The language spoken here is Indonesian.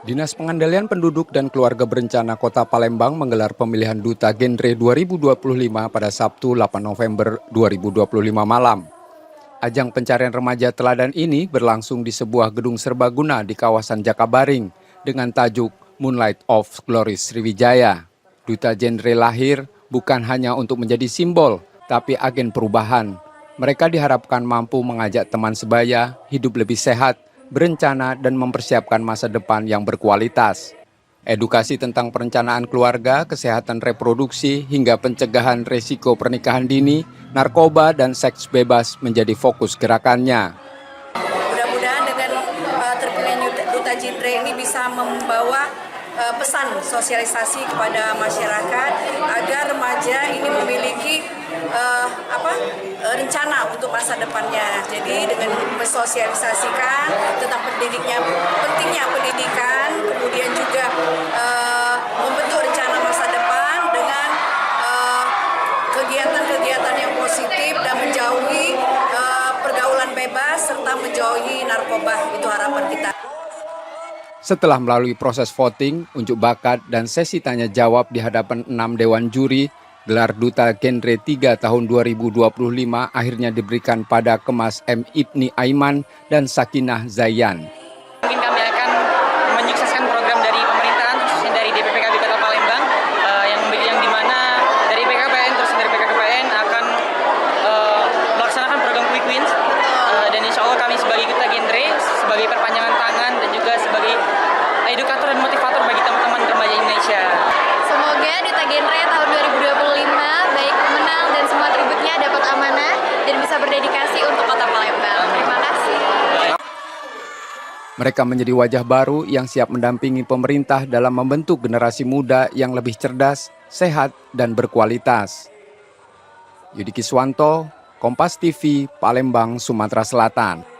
Dinas Pengendalian Penduduk dan Keluarga Berencana Kota Palembang menggelar pemilihan Duta Genre 2025 pada Sabtu 8 November 2025 malam. Ajang pencarian remaja teladan ini berlangsung di sebuah gedung serbaguna di kawasan Jakabaring dengan tajuk Moonlight of Glory Sriwijaya. Duta Genre lahir bukan hanya untuk menjadi simbol, tapi agen perubahan. Mereka diharapkan mampu mengajak teman sebaya hidup lebih sehat, berencana dan mempersiapkan masa depan yang berkualitas. Edukasi tentang perencanaan keluarga, kesehatan reproduksi, hingga pencegahan resiko pernikahan dini, narkoba, dan seks bebas menjadi fokus gerakannya. Mudah-mudahan dengan terpilihnya Duta Genre ini bisa membawa pesan sosialisasi kepada masyarakat agar remaja ini memiliki rencana untuk masa depannya. Jadi dengan mensosialisasikan tentang pentingnya pendidikan, kemudian juga membentuk rencana masa depan dengan kegiatan-kegiatan yang positif dan menjauhi pergaulan bebas serta menjauhi narkoba, itu harapan kita. Setelah melalui proses voting, unjuk bakat, dan sesi tanya jawab di hadapan 6 dewan juri, gelar Duta Genre 3 tahun 2025 akhirnya diberikan pada Kemas M. Ibni Aiman dan Sakinah Zayan. Mungkin kami akan menyukseskan program dari pemerintahan, khususnya dari DPPKB Kota Palembang, yang dimana dari PKPN terus dari PKPN akan melaksanakan program Quick Wins, dan insya Allah kami sebagai Duta Genre, sebagai perpanjangan tangan dan juga sebagai edukator dan motivator bagi teman-teman remaja Indonesia. Semoga Duta Genre tahun 2025 baik pemenang dan semua atributnya dapat amanah dan bisa berdedikasi untuk Kota Palembang. Terima kasih. Mereka menjadi wajah baru yang siap mendampingi pemerintah dalam membentuk generasi muda yang lebih cerdas, sehat, dan berkualitas. Yudi Kiswanto, Kompas TV, Palembang, Sumatera Selatan.